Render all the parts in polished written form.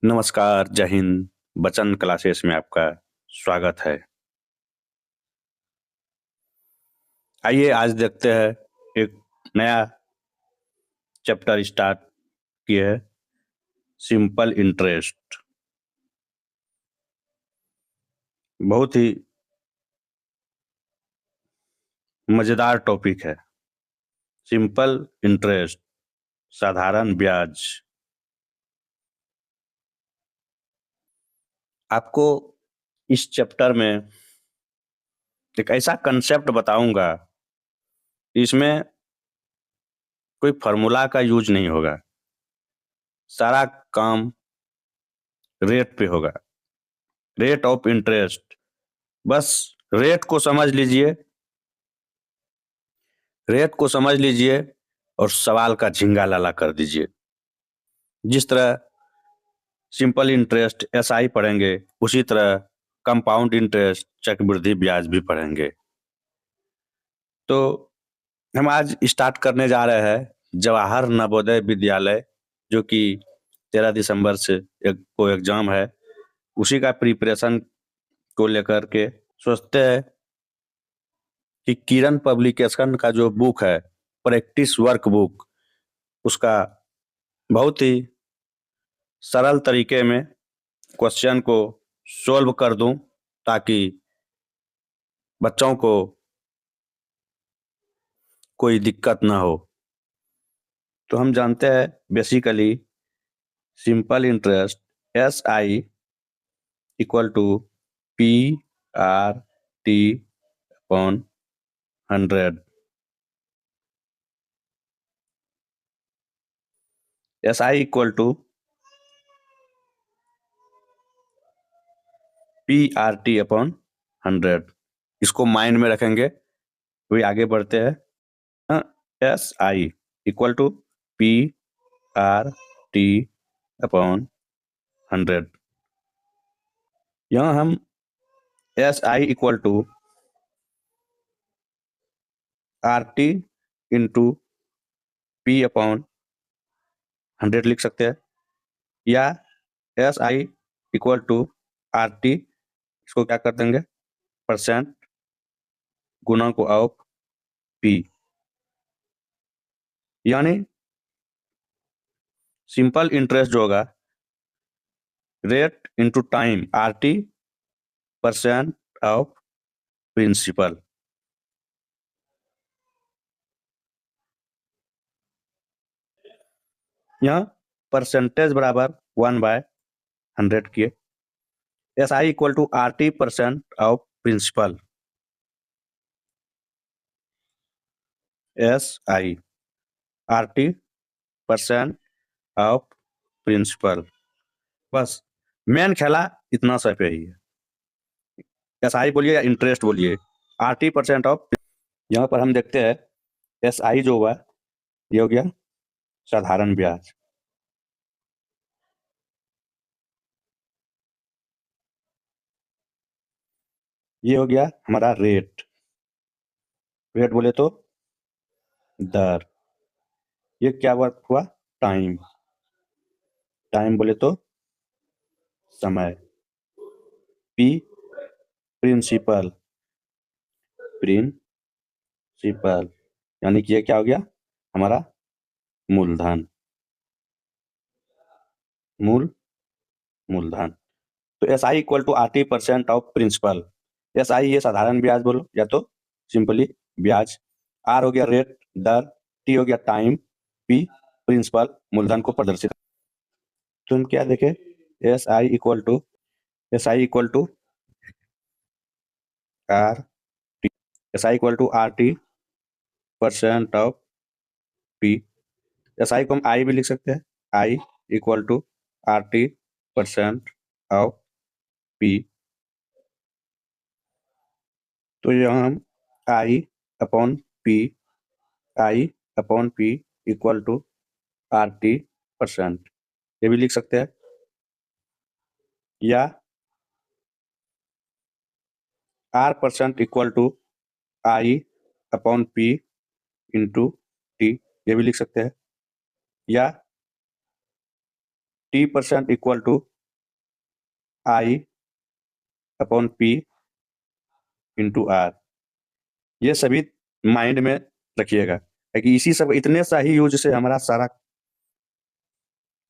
नमस्कार, जय हिंद। बचन क्लासेस में आपका स्वागत है। आइए आज देखते हैं एक नया चैप्टर स्टार्ट किए है, सिंपल इंटरेस्ट। बहुत ही मजेदार टॉपिक है। सिंपल इंटरेस्ट, साधारण ब्याज। आपको इस चैप्टर में एक ऐसा कंसेप्ट बताऊंगा, इसमें कोई फॉर्मूला का यूज नहीं होगा। सारा काम रेट पे होगा, रेट ऑफ इंटरेस्ट। बस रेट को समझ लीजिए, रेट को समझ लीजिए और सवाल का झिंगा लाला कर दीजिए। जिस तरह सिंपल इंटरेस्ट एसआई पढ़ेंगे, उसी तरह कंपाउंड इंटरेस्ट चक्रवृद्धि ब्याज भी पढ़ेंगे। तो हम आज स्टार्ट करने जा रहे हैं जवाहर नवोदय विद्यालय, जो कि 13 दिसंबर से को एग्जाम है, उसी का प्रिपरेशन को लेकर के सोचते हैं कि किरण पब्लिकेशन का जो बुक है, प्रैक्टिस वर्क बुक, उसका बहुत ही सरल तरीके में क्वेश्चन को सोल्व कर दूं, ताकि बच्चों को कोई दिक्कत ना हो। तो हम जानते हैं basically simple interest S I equal to P R T upon 100। S I equal to P R T upon 100, इसको माइंड में रखेंगे। वही आगे बढ़ते हैं। S I equal to P R T upon 100। यहाँ हम S I equal to R T into P upon 100 लिख सकते हैं, या S I equal to R T, इसको क्या कर देंगे, परसेंट गुना को ऑफ पी, यानी सिंपल इंटरेस्ट जो होगा rate into time R T percent of principal. यहाँ परसेंटेज बराबर 1/100 किए। S I equal to R T percent of principal. S I R T percent of principal. बस मेन खेला इतना सा पे ही है। एस आई बोलिए या इंटरेस्ट बोलिए, आर टी परसेंट ऑफ। यहाँ पर हम देखते हैं एस आई जो हुआ ये हो गया साधारण ब्याज, ये हो गया हमारा रेट, रेट बोले तो दर, ये क्या वर्क हुआ, टाइम, टाइम बोले तो समय। पी प्रिंसिपल, प्रिंसिपल यानी कि ये क्या हो गया हमारा मूलधन, मूलधन। तो S I equal to R T percent of principal. S I ये साधारण ब्याज बोलो या तो सिंपली ब्याज, आर हो गया रेट दर, टी हो गया टाइम, पी प्रिंसिपल मूलधन को प्रदर्शित। तो हम क्या देखें, S I equal to, S I equal to R T, S I equal to R T percent of P. S I को हम आई भी लिख सकते हैं, I equal to R T percent of P. तो यहाँ हम I upon P, I upon P equal to R T percent, ये भी लिख सकते हैं, या R percent equal to I upon P into T, ये भी लिख सकते हैं, या T% equal to I upon P into R। ये सभी माइंड में रखिएगा कि इसी सब इतने सा ही यूज से हमारा सारा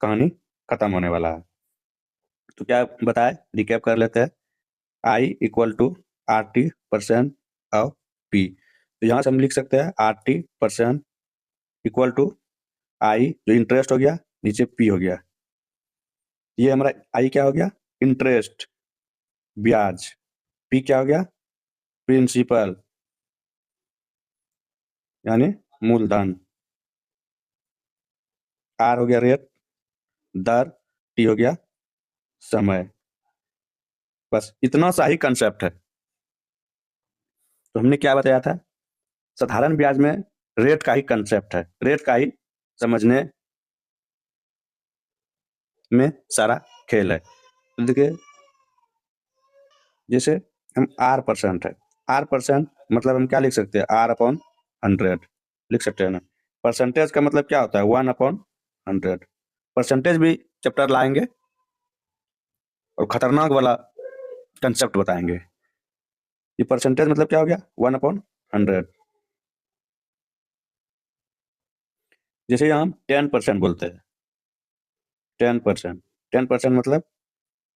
कहानी खत्म होने वाला है। तो क्या बताए, रिकैप कर लेते हैं। I equal to RT% of P। तो यहाँ से हम लिख सकते हैं RT% इक्वल टू I जो इंटरेस्ट हो गया, नीचे P हो गया। ये हमारा I क्या हो गया, इंटरेस्ट, ब्याज। P क्या हो गया, प्रिंसिपल यानी मूलधन। R हो गया रेट, दर। T हो गया समय। बस इतना सा ही कंसेप्ट है। तो हमने क्या बताया था, साधारण ब्याज में रेट का ही कंसेप्ट है, रेट का ही समझने में सारा खेल है। तो देखिए, जैसे हम R% है, R% मतलब हम क्या लिख सकते हैं, R अपॉन 100 लिख सकते हैं ना। परसेंटेज का मतलब क्या होता है, 1/100। परसेंटेज भी चैप्टर लाएंगे और खतरनाक वाला कंसेप्ट बताएंगे। ये परसेंटेज मतलब क्या हो गया, 1/100। जैसे हम 10% बोलते हैं, 10%, 10% मतलब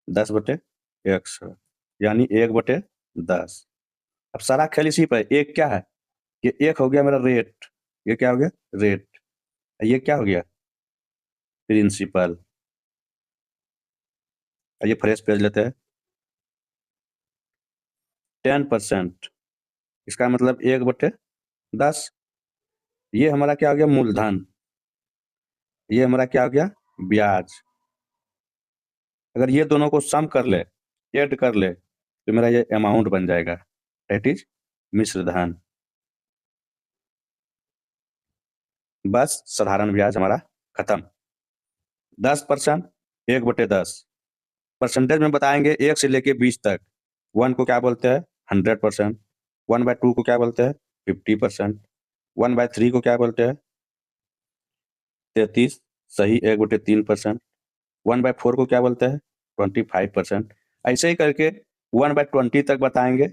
10/100 यानी 1/10। अब सारा खेल इसी पर। एक क्या है, ये एक हो गया मेरा रेट, ये क्या हो गया रेट, ये क्या हो गया प्रिंसिपल। ये फ्रेश पेज लेते हैं। 10% इसका मतलब 1/10। ये हमारा क्या हो गया मूलधन, ये हमारा क्या हो गया ब्याज। अगर ये दोनों को सम कर ले, ऐड कर ले, तो मेरा ये अमाउंट बन जाएगा, दैट इज मिश्र धन। बस साधारण ब्याज हमारा खत्म। 10%, 1/10। परसेंटेज में बताएंगे 1 से लेके 20 तक। 1 को क्या बोलते हैं 100%, 1/2 को क्या बोलते हैं 50%, 1/3 को क्या बोलते हैं 33 सही 1/3%, 1/4 को क्या बोलते हैं 25%। ऐसे ही करके 1/20 तक बताएंगे।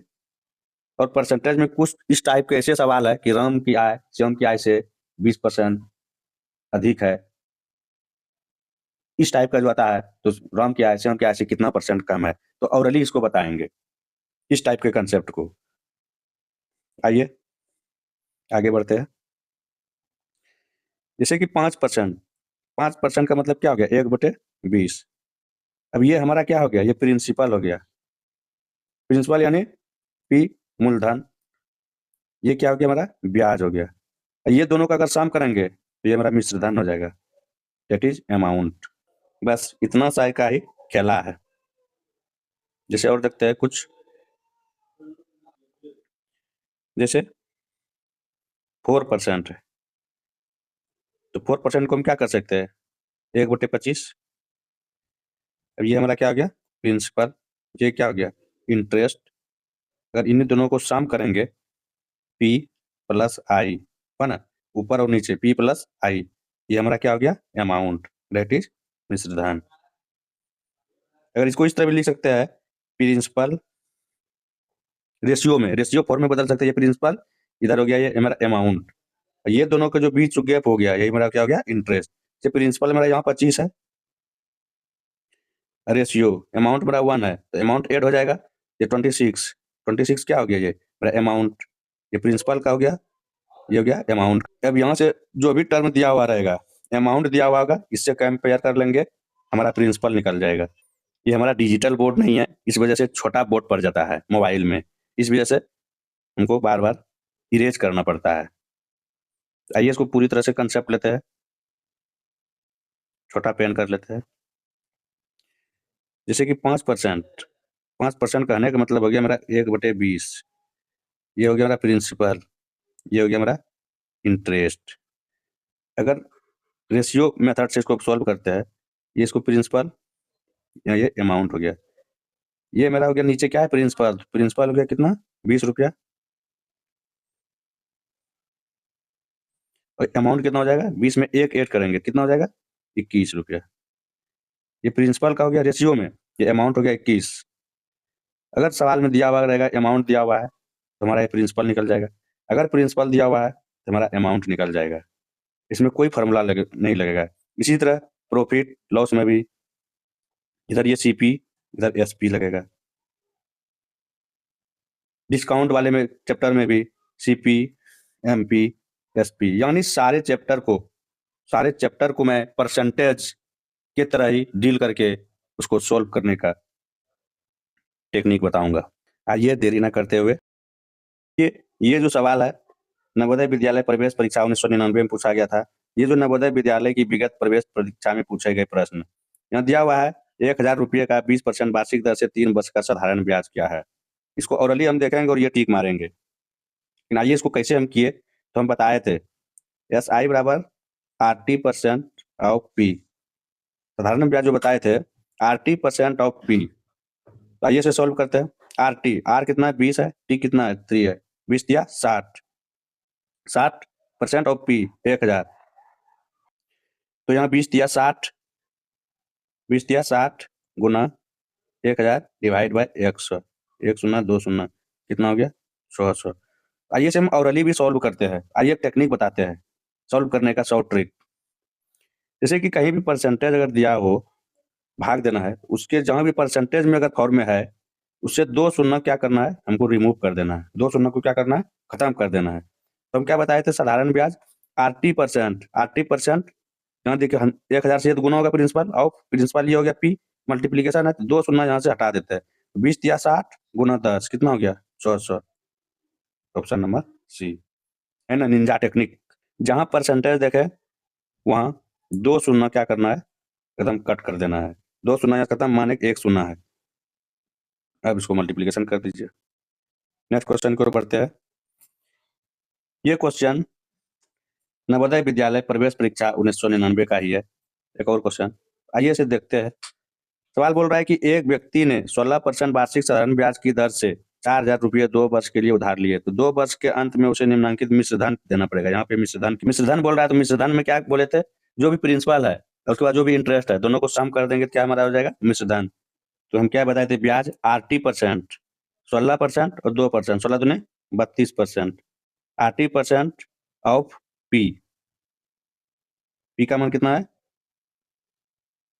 और परसेंटेज में कुछ इस टाइप के ऐसे सवाल है कि राम की आय श्याम की आय से 20% अधिक है, इस टाइप का जो आता है, तो राम की आय श्याम की आय से कितना परसेंट कम है, तो औरली इसको बताएंगे, इस टाइप के कंसेप्ट को। आइए आगे बढ़ते हैं। जैसे कि 5%, 5% का मतलब क्या हो गया 1/20। अब ये हमारा क्या हो गया, ये प्रिंसिपल हो गया, प्रिंसिपल यानी पी मूलधन। ये क्या हो गया हमारा ब्याज हो गया। ये दोनों का अगर सम करेंगे तो ये हमारा मिश्र धन हो जाएगा, दैट इज अमाउंट। बस इतना सा का ही खेला है। जैसे और देखते हैं कुछ, जैसे 4% है, तो 4% को हम क्या कर सकते हैं 1/25। अब ये हमारा क्या हो गया प्रिंसिपल, ये क्या हो गया इंटरेस्ट। अगर इन दोनों को सम करेंगे P प्लस आई, है ना, ऊपर और नीचे P प्लस आई, ये हमारा क्या हो गया अमाउंट, दैट इज मिश्र धन। अगर इसको इस तरह भी लिख सकते हैं, प्रिंसिपल रेशियो में, रेशियो फॉर्म में बदल सकते हैं, ये प्रिंसिपल इधर हो गया ये हमारा अमाउंट, ये दोनों का जो बीच गैप हो गया यही मेरा क्या हो गया इंटरेस्ट। ये प्रिंसिपल मेरा यहाँ 25 है, रेशियो अमाउंट मेरा 1 है, तो अमाउंट 8 हो जाएगा। ये 26, 26 क्या हो गया ये मेरा अमाउंट, ये प्रिंसिपल का हो गया, ये हो गया अमाउंट। अब यहाँ से जो भी टर्म दिया हुआ रहेगा, अमाउंट दिया हुआ होगा, इससे कंपेयर कर लेंगे, हमारा प्रिंसिपल निकल जाएगा। ये हमारा डिजिटल बोर्ड नहीं है, इस वजह से छोटा बोर्ड पड़ जाता है मोबाइल में, इस वजह से हमको बार बार इरेज करना पड़ता है। आइए इसको पूरी तरह से कंसेप्ट लेते हैं, छोटा पेन कर लेते हैं। जैसे कि 5%, 5% कहने का मतलब हो गया मेरा 1/20, ये हो गया मेरा प्रिंसिपल, ये हो गया मेरा इंटरेस्ट। अगर रेशियो मेथड से इसको सॉल्व करते हैं, ये इसको प्रिंसिपल या ये अमाउंट हो गया, ये मेरा हो गया नीचे क्या है प्रिंसिपल, प्रिंसिपल हो गया कितना 20 रुपया, और अमाउंट कितना हो जाएगा 20 में एक ऐड करेंगे कितना हो जाएगा 21 रुपया। ये प्रिंसिपल का हो गया रेशियो में, ये अमाउंट हो गया 21। अगर सवाल में दिया हुआ रहेगा अमाउंट दिया हुआ है तो हमारा ये प्रिंसिपल निकल जाएगा, अगर प्रिंसिपल दिया हुआ है तो हमारा अमाउंट निकल जाएगा। इसमें कोई फॉर्मूला नहीं लगेगा। इसी तरह प्रॉफिट लॉस में भी इधर ये सीपी इधर एसपी लगेगा। डिस्काउंट वाले में चैप्टर में भी सीपी एमपी एसपी, यानी सारे चैप्टर को मैं परसेंटेज की तरह ही डील करके उसको सोल्व करने का टेक्निक बताऊंगा। आइए देरी ना करते हुए, ये जो सवाल है नवोदय विद्यालय प्रवेश परीक्षा 1999 में पूछा गया था। ये जो नवोदय विद्यालय की विगत प्रवेश परीक्षा में पूछे गए प्रश्न, यहाँ दिया हुआ है 1000 रुपये का 20% वार्षिक दर से 3 वर्ष का साधारण ब्याज क्या है। इसको ओरली हम देखेंगे और ये टिक मारेंगे। लेकिन आइए इसको कैसे हम किए, तो हम बताए थे एस आई बराबर RT% ऑफ पी, साधारण ब्याज जो बताए थे RT% ऑफ पी। तो आइए से सॉल्व करते हैं। आर कितना है 20 है, टी कितना है 3 है, 20 दिया 60% ऑफ पी 1000, तो यहाँ 20 दिया 60 गुना 1000 डिवाइड बाय 100, 1 शून्य 2 शून्य कितना हो गया 100। आइए से हम औरली भी सॉल्व करते हैं। आइए टेक्निक बताते हैं सॉल्व करने का, शॉर्ट ट्रिक। जैसे कि कहीं भी परसेंटेज अगर दिया हो, भाग देना है, उसके जहाँ भी परसेंटेज में अगर फॉर्म में है उससे 2 शून्य क्या करना है, हमको रिमूव कर देना है। 2 शून्य को क्या करना है, खत्म कर देना है। तो हम क्या बताए थे, साधारण ब्याज RT%, यहाँ देखिए 1000 से गुना होगा प्रिंसिपल, और प्रिंसिपल ये हो गया पी, मल्टीप्लीकेशन है तो 2 शून्य यहाँ से हटा देते हैं। 20 दिया 60 गुना 10 कितना हो गया 100। ऑप्शन नंबर सी है ना, निंजा टेक्निक। जहां परसेंटेज देखे वहां 2 शून्य क्या करना है, एकदम कट कर देना है। 2 शून्य यहाँ खत्म, माने 1 शून्य है। अब इसको मल्टीप्लीकेशन कर दीजिए। नेक्स्ट क्वेश्चन की ओर बढ़ते हैं। ये क्वेश्चन नवोदय विद्यालय प्रवेश परीक्षा 1999 का ही है। एक और क्वेश्चन आइए इसे देखते हैं। सवाल बोल रहा है कि एक व्यक्ति ने 16% वार्षिक साधारण ब्याज की दर से 4000 रुपये 2 वर्ष के लिए उधार लिए, तो 2 वर्ष के अंत में उसे निम्नलिखित मिश्रधन देना पड़ेगा। यहाँ पे मिश्रधन बोल रहा है, तो मिश्रधन में क्या बोले थे, जो भी प्रिंसिपल है और उसके बाद जो भी इंटरेस्ट है दोनों को सम कर देंगे, क्या हमारा हो जाएगा मिश्रधन। तो हम क्या बताए थे, ब्याज RT%, 16% और 2%, 16 दूने 32%, RT% ऑफ पी, पी का मान कितना है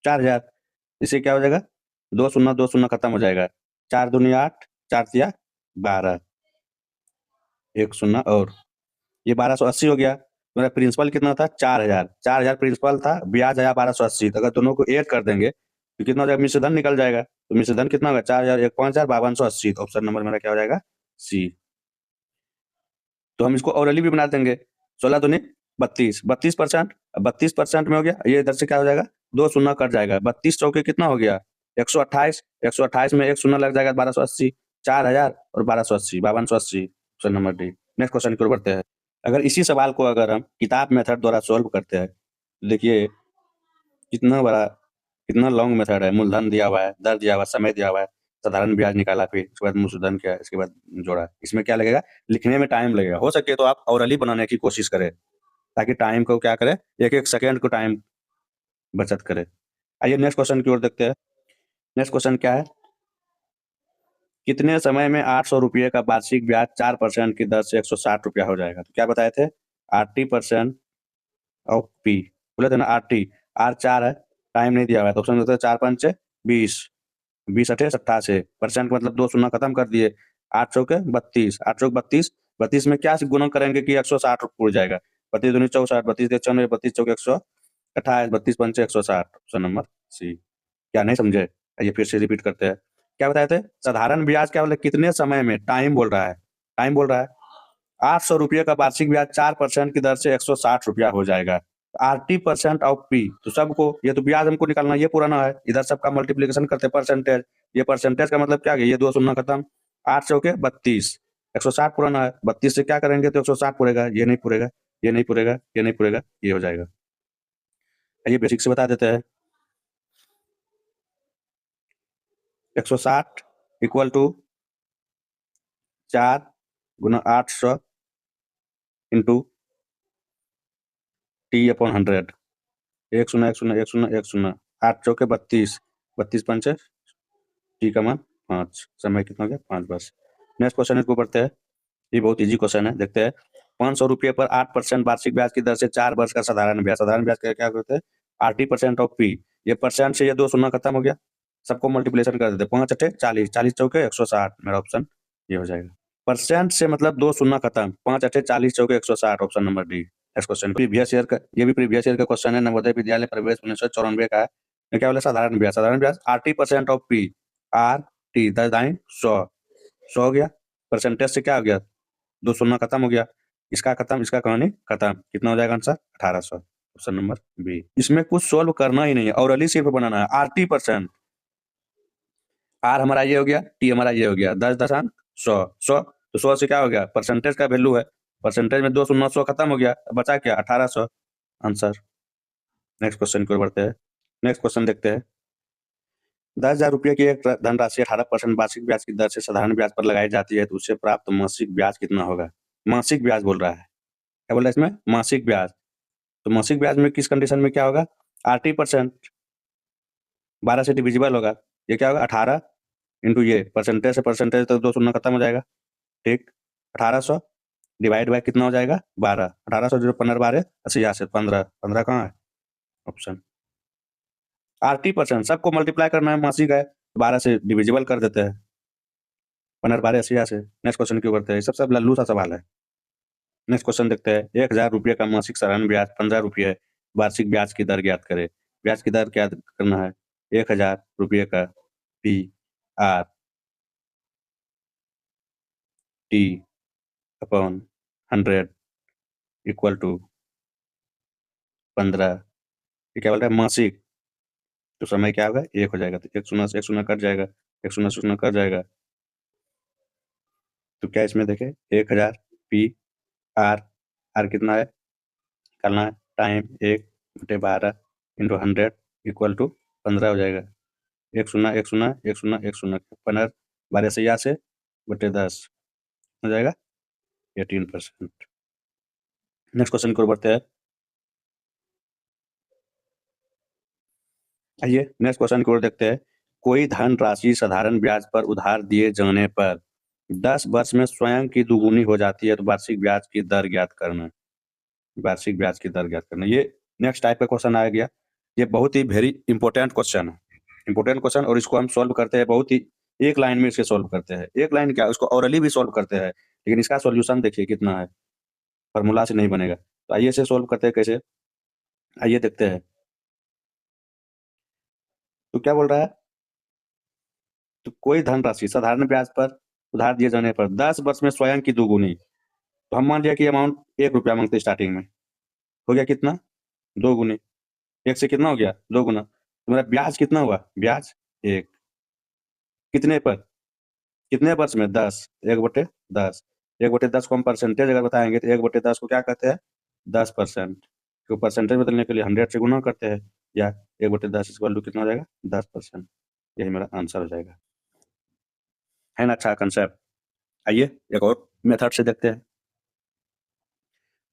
4000। इससे क्या हो जाएगा 2 शून्य 2 शून्य खत्म हो जाएगा, 4 दूनी 8, 4 तिया 12, 1 शून्य और ये 1280 हो गया। मेरा प्रिंसिपल कितना था 4000 प्रिंसिपल था, ब्याज आया 1280, तो अगर दोनों को ऐड कर देंगे तो कितना हो जाएगा, मिश्रधन निकल जाएगा। तो मिश्रधन कितना होगा 4000 1 5000 5280। तो ऑप्शन नंबर मेरा क्या हो जाएगा सी। तो हम इसको ओरली भी बना देंगे, 16 दूनी 32, 32%, 32% में हो गया, ये इधर से क्या हो जाएगा 2 शून्य कट जाएगा, 32 चौके कितना हो गया 128, 128 में 1 शून्य लग जाएगा 1280, 4000 और 1280 5280, option number D. Next question की ओर बढ़ते हैं। अगर इसी सवाल को अगर हम किताब मेथड द्वारा सॉल्व करते हैं, देखिए कितना बड़ा कितना लॉन्ग मेथड है। मूलधन दिया हुआ है, दर दिया हुआ है, समय दिया हुआ है, साधारण ब्याज निकाला, फिर उसके बाद मूलधन किया, इसके बाद जोड़ा। इसमें क्या लगेगा, लिखने में टाइम लगेगा। हो सके तो आप ओरली बनाने की कोशिश करें ताकि टाइम को क्या करे, 1-1 सेकेंड को टाइम बचत करे। आइए नेक्स्ट क्वेश्चन की ओर देखते हैं। नेक्स्ट क्वेश्चन क्या है, कितने समय में 800 रुपये का वार्षिक ब्याज 4% की दर से 160 रुपया हो जाएगा। तो क्या बताए थे RT% ऑफ पी, बोले थे ना RT, R 4 है, टाइम नहीं दिया हुआ है, तो ऑप्शन देते हैं 4 5 20, 20 अठे 88, परसेंट मतलब 2 शून्य खत्म कर दिए, 8 चौके 32, 8 चौक 32, 32 में क्या गुणा करेंगे कि 160 उड़ जाएगा, 32 दूनी 64, 32 94, 32 चौके 128, 32 पंचे 160, ऑप्शन नंबर सी। क्या नहीं समझे, आइए फिर से रिपीट करते हैं। क्या बताए थे, साधारण ब्याज क्या बोले, कितने समय में, टाइम बोल रहा है, 800 रुपये का वार्षिक ब्याज 4% की दर से 160 रुपया हो जाएगा। RT% ऑफ पी, तो सबको, ये तो ब्याज हमको निकालना, ये पुराना है, इधर सबका मल्टीप्लीकेशन करते परसेंटेज, ये परसेंटेज का मतलब क्या है, ये 2 शून्य खत्म, 8 चौके 32, 160 पुराना है, 32 से क्या करेंगे तो 160 पुरेगा, ये नहीं पुरेगा, ये नहीं पुरेगा, ये नहीं पुरेगा, ये हो जाएगा। ये बेसिक से बता देते हैं। 160 equal to 4 Guna 800 into T/100, 1 शून्य 1 शून्य 1 शून्य 1 शून्य, 8 चौके 32, 32 पंचे टी का मान 5, समय कितना हो गया 5 वर्ष। नेक्स्ट क्वेश्चन इसको पढ़ते हैं, ये बहुत इजी क्वेश्चन है, देखते हैं। 500 रुपये पर 8% वार्षिक ब्याज की दर से 4 वर्ष का साधारण ब्याज क्या करते हैं, 80% ऑफ पी। ये परसेंट से ये 2 शून्य खत्म हो गया, सबको मल्टीप्लिकेशन कर देते हैं, 5 अठे 40, 40 चौके 160, मेरा ऑप्शन ये हो जाएगा। परसेंट से मतलब 2 शून्य खत्म, 5 अठे 40 चौके 160, option number D. Next question previous year का, ये भी प्रीवियस ईयर का क्वेश्चन है, नवोदय विद्यालय प्रवेश 1994 का है। ये क्या बोला, साधारण ब्याज 80% ऑफ पी, आर टी दाइन 100 हो गया, परसेंटेज से क्या हो गया, 2 शून्य खत्म हो गया, इसका खत्म, इसका कहानी खत्म, कितना हो जाएगा आंसर 1800, ऑप्शन नंबर बी। इसमें कुछ सोल्व करना ही नहीं है, और सिर्फ बनाना है। 80%, आर हमारा ये हो गया, टी हमारा ये हो गया, 10 तो 100 से क्या हो गया, परसेंटेज का वैल्यू है, परसेंटेज में 2 शून्य 100 खत्म हो गया, बचा क्या 1800, आंसर। नेक्स्ट क्वेश्चन की ओर बढ़ते हैं। नेक्स्ट क्वेश्चन देखते हैं। 10,000 रुपये की एक धनराशि 18% वार्षिक ब्याज की दर से साधारण ब्याज पर लगाई जाती है, तो उससे प्राप्त मासिक ब्याज कितना होगा। मासिक ब्याज बोल रहा है, क्या बोल रहा है इसमें, मासिक ब्याज। तो मासिक ब्याज में किस कंडीशन में क्या होगा, 80% 12 से डिविजिबल होगा, ये क्या होगा 18 इंटू ये परसेंटेज से परसेंटेज तो 2 शून्य खत्म हो जाएगा, ठीक। 1800 डिवाइड बाय कितना हो जाएगा 12, 1800 0 15 12 80 15, 15 कहाँ है, ऑप्शन 80%, सबको मल्टीप्लाई करना है, मासिक है 12 से डिविजिबल कर देते हैं, 15 12 80 से। नेक्स्ट क्वेश्चन क्यों करते हैं, सबसे लल्लू सा सवाल है। नेक्स्ट क्वेश्चन देखते हैं। 1000 रुपये का मासिक साधारण ब्याज 15 रुपये, वार्षिक ब्याज की दर ज्ञात करें। ब्याज की दर क्या करना है, 1000 रुपये का पी आर टी अपॉन 100 इक्वल टू 15, ये क्या बोल रहा है मासिक, तो समय क्या होगा 1 हो जाएगा, तो 1 शून्य से 1 शून्य कट जाएगा, 1 शून्य से 0 कट जाएगा, तो क्या इसमें देखें 1000 पी आर, आर कितना है करना है, टाइम 1/12 इंटू 100 इक्वल टू 15 हो जाएगा, 1 शून्य 1 शून्य 1 शून्य 1 शून्य 15 12 से 10 हो जाएगा 18%। नेक्स्ट क्वेश्चन की ओर बढ़ते हैं। आइए नेक्स्ट क्वेश्चन की ओर देखते हैं। कोई धन राशि साधारण ब्याज पर उधार दिए जाने पर 10 वर्ष में स्वयं की दुगुनी हो जाती है, तो वार्षिक ब्याज की दर ज्ञात करना। वार्षिक ब्याज की दर ज्ञात करना, ये नेक्स्ट टाइप का क्वेश्चन आ गया। ये बहुत ही वेरी इंपॉर्टेंट क्वेश्चन है, इंपॉर्टेंट क्वेश्चन, और इसको हम सॉल्व करते हैं बहुत ही एक लाइन में, इसे सॉल्व करते हैं, एक लाइन क्या उसको ऑरली भी सॉल्व करते हैं, लेकिन इसका सॉल्यूशन देखिए कितना है, फॉर्मूला से नहीं बनेगा। तो आइए इसे सॉल्व करते हैं कैसे, आइए देखते हैं। तो क्या बोल रहा है, तो कोई धनराशि साधारण ब्याज पर उधार दिए जाने पर 10 वर्ष में स्वयं की दुगुनी, तो हम मान लिया कि अमाउंट 1 रुपया मांगते स्टार्टिंग में, हो गया कितना 2 गुनी, 1 से कितना हो गया 2 गुना, तो मेरा ब्याज कितना हुआ, ब्याज 1, कितने पर, कितने वर्ष में 10, 1/10, 1/10 को हम परसेंटेज अगर बताएंगे तो 1/10 को क्या कहते हैं 10%, तो परसेंटेज बदलने के लिए 100 से गुना करते हैं, या 1/10 इक्वल टू कितना हो जाएगा 10%, यही मेरा आंसर हो जाएगा। है ना अच्छा कंसेप्ट। आइए एक और मेथड से देखते हैं।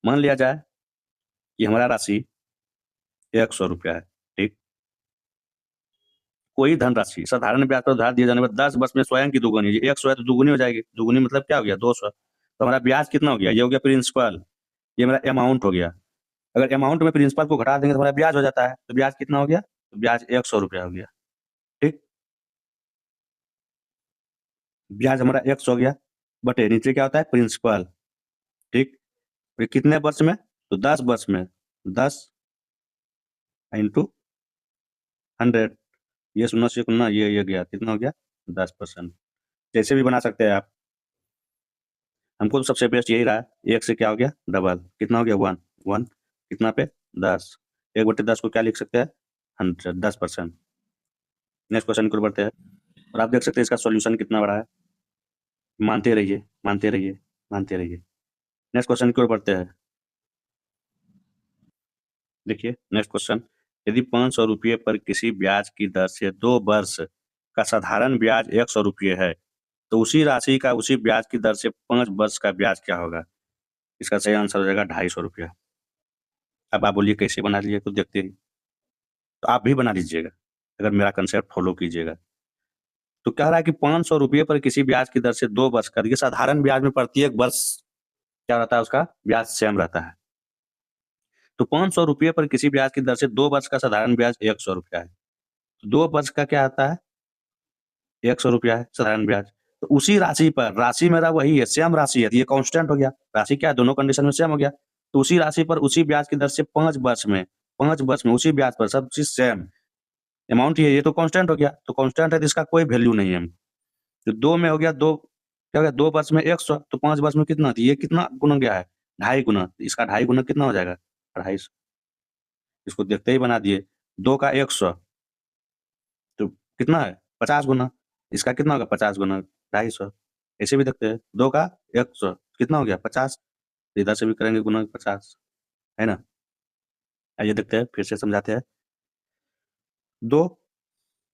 मान लिया जाए कि हमारा राशि 100 रुपया है, ठीक। कोई धनराशि साधारण ब्याज पर उधार दिए जाने पर 10 वर्ष में स्वयं की दुगुनी, ये 100 है तो दुगुनी हो जाएगी, दुगुनी मतलब क्या हो गया 200, तो हमारा ब्याज कितना हो गया, ये हो गया प्रिंसिपल, ये मेरा अमाउंट हो गया। अगर अमाउंट में प्रिंसिपल को घटा देंगे तो हमारा ब्याज हो जाता है, तो ब्याज कितना हो गया, तो ब्याज 100 रुपया हो गया, ठीक। ब्याज हमारा 100 हो गया, बटे नीचे क्या होता है प्रिंसिपल, ठीक। फिर कितने वर्ष में, तो 10 वर्ष में, 10 इंटू 100, ये शून्य से शून्य ये गया, कितना हो गया 10%। जैसे भी बना सकते हैं आप, हमको तो सबसे बेस्ट यही रहा, 1 से क्या हो गया डबल, कितना हो गया 1, 1 कितना पे 10, 1/10 को क्या लिख सकते हैं 100, 10%। नेक्स्ट क्वेश्चन की ओर बढ़ते हैं, और आप देख सकते हैं इसका सॉल्यूशन कितना बड़ा है, मानते रहिए मानते रहिए मानते रहिए। नेक्स्ट क्वेश्चन की ओर बढ़ते हैं। देखिए नेक्स्ट क्वेश्चन, यदि 500 रुपये पर किसी ब्याज की दर से 2 वर्ष का साधारण ब्याज 100 रुपये है, तो उसी राशि का उसी ब्याज की दर से 5 वर्ष का ब्याज क्या होगा। इसका सही आंसर हो जाएगा 250 रुपया। अब आप बोलिए कैसे बना लिए, तो देखते ही, तो आप भी बना लीजिएगा। अगर मेरा कंसेप्ट फॉलो कीजिएगा। तो कह रहा है कि 500 रुपये पर किसी ब्याज की दर से 2 वर्ष का, देखिए साधारण ब्याज में प्रत्येक वर्ष क्या रहता है, उसका ब्याज सेम रहता है। तो 500 रुपये पर किसी ब्याज की दर से 2 वर्ष का साधारण ब्याज 100 रुपया है। 2 वर्ष का क्या आता है, 100 रुपया है साधारण ब्याज। तो उसी राशि पर, राशि मेरा वही है, सेम राशि है, तो ये कांस्टेंट हो गया। राशि क्या है, दोनों कंडीशन में सेम हो गया। तो उसी राशि पर उसी ब्याज की दर से 5 वर्ष में उसी ब्याज पर सब चीज सेम अमाउंट ही है, ये तो कांस्टेंट हो गया। तो कांस्टेंट है तो इसका कोई वैल्यू नहीं है। तो 2 में हो गया, 2 क्या हो गया, 2 वर्ष में 100, तो 5 वर्ष में कितना, तो ये कितना गुना गया है, 2.5 गुना। इसका 2.5 गुना कितना हो जाएगा, 250। इसको देखते ही बना दिए। 2 का 100 तो कितना है, 50 गुना। इसका कितना होगा, 50 गुना 250। ऐसे भी देखते हैं, 2 का 100 कितना हो गया, 50। इधर से भी करेंगे गुना 50, है ना। आइए देखते हैं, फिर से समझाते हैं। 2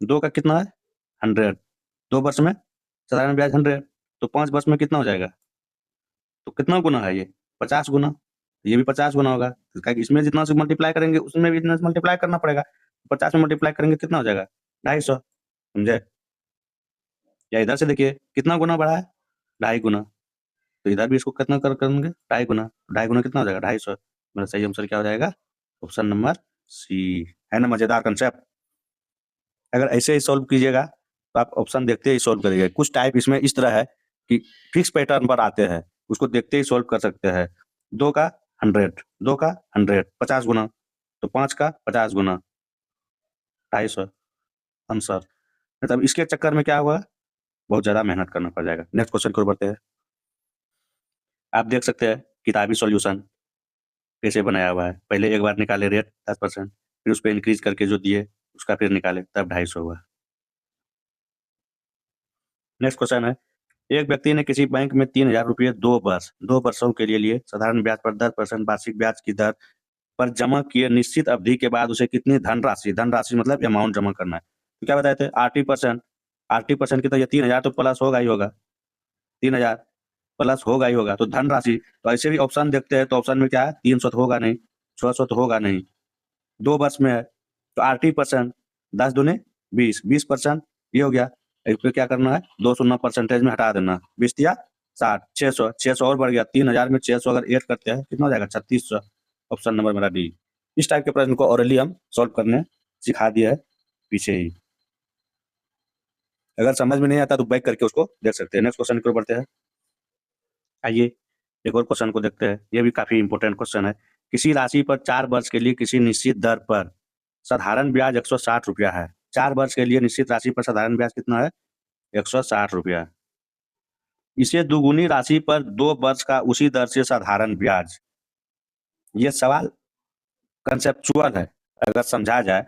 2 का कितना है, 100। 2 वर्ष में साधारण ब्याज 100, तो 5 वर्ष में कितना हो जाएगा, तो कितना गुना है ये, 50 गुना। ये भी 50 गुना होगा, क्या इसमें जितना से मल्टीप्लाई करेंगे उसमें भी इतना से मल्टीप्लाई करना पड़ेगा। 50 में मल्टीप्लाई करेंगे कितना हो जाएगा, 250, समझे। या इधर से देखिए कितना गुना बढ़ा है, 2.5 गुना। तो इधर भी इसको कितना करेंगे, 2.5 गुना। 2.5 गुना कितना हो जाएगा, 250। मेरा सही आंसर क्या हो जाएगा, ऑप्शन नंबर सी। है ना मजेदार कंसेप्ट। अगर ऐसे ही सॉल्व कीजिएगा तो आप ऑप्शन देखते ही सॉल्व करिएगा। कुछ टाइप इसमें इस तरह है कि फिक्स पैटर्न पर आते हैं, उसको देखते ही सॉल्व कर सकते हैं। 2 का 100, 2 का 100 50 गुना, तो 5 का 50 गुना 250 आंसर। मतलब इसके चक्कर में क्या हुआ, बहुत ज्यादा मेहनत करना पड़ जाएगा। नेक्स्ट क्वेश्चन की ओर बढ़ते हैं। आप देख सकते हैं किताबी सॉल्यूशन कैसे बनाया हुआ है। पहले एक बार निकाले रेट 10%, फिर उस पर इंक्रीज करके जो दिए उसका फिर निकाले, तब 250 हुआ। नेक्स्ट क्वेश्चन है, एक व्यक्ति ने किसी बैंक में 3,000 रुपये 2 वर्षों के लिए साधारण ब्याज पर 10% वार्षिक ब्याज की दर पर जमा किए। निश्चित अवधि के बाद उसे कितनी धनराशि मतलब अमाउंट जमा करना है। तो क्या बताए थे, 80% की, तो ये 3,000 तो प्लस होगा ही होगा, 3,000 प्लस होगा ही होगा। तो धनराशि, तो ऐसे भी ऑप्शन देखते हैं, तो ऑप्शन में क्या है, 300 तो होगा नहीं, 600 तो होगा नहीं, 2 वर्ष में है तो 80%, 10 दूनी 20, 20% ये हो गया। इस पे क्या करना है, 2 शून्य परसेंटेज में हटा देना, 20 दिया 60, 600 और बढ़ गया, 3,000 में 600 अगर ऐड करते हैं कितना हो जाएगा, 3600। ऑप्शन नंबर मेरा डी। इस टाइप के प्रश्न को ऑरली हम सॉल्व करने सिखा दिया है पीछे ही। अगर समझ में नहीं आता तो बैक करके उसको देख सकते हैं। नेक्स्ट क्वेश्चन की ओर बढ़ते हैं। आइए एक और क्वेश्चन को देखते हैं, ये भी काफी इंपॉर्टेंट क्वेश्चन है। किसी राशि पर 4 वर्ष के लिए किसी निश्चित दर पर साधारण ब्याज 160 रुपया है। 4 वर्ष के लिए निश्चित राशि पर साधारण ब्याज कितना है, 160 रुपया। इसे दुगुनी राशि पर 2 वर्ष का उसी दर से साधारण ब्याज। ये सवाल कंसेप्चुअल है, अगर समझा जाए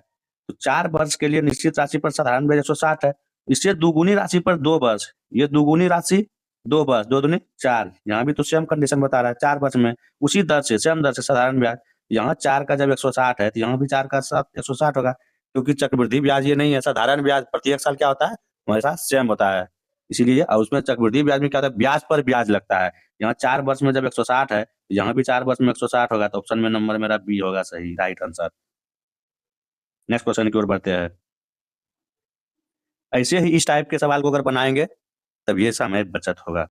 तो 4 वर्ष के लिए निश्चित राशि पर साधारण ब्याज 160 है। इससे दुगुनी राशि पर 2 वर्ष, ये दुगुनी राशि 2 वर्ष, 2 दूनी 4, यहाँ भी तो सेम कंडीशन बता रहा है, 4 वर्ष में उसी दर से सेम दर से साधारण ब्याज। यहाँ 4 का जब 160 है तो यहाँ भी 4 का 160 होगा, क्योंकि चक्रवृद्धि ब्याज ये नहीं है, साधारण ब्याज प्रत्येक साल क्या होता है, हमारे साथ सेम होता है। इसीलिए और उसमें चक्रवृद्धि ब्याज में क्या होता है, ब्याज पर ब्याज लगता है। यहाँ 4 वर्ष में जब 160 है, यहाँ भी 4 वर्ष में 160 होगा, तो ऑप्शन में नंबर मेरा बी होगा सही, राइट आंसर। नेक्स्ट क्वेश्चन की ओर बढ़ते हैं। ऐसे ही इस टाइप के सवाल को अगर बनाएंगे तब ये समय बचत होगा।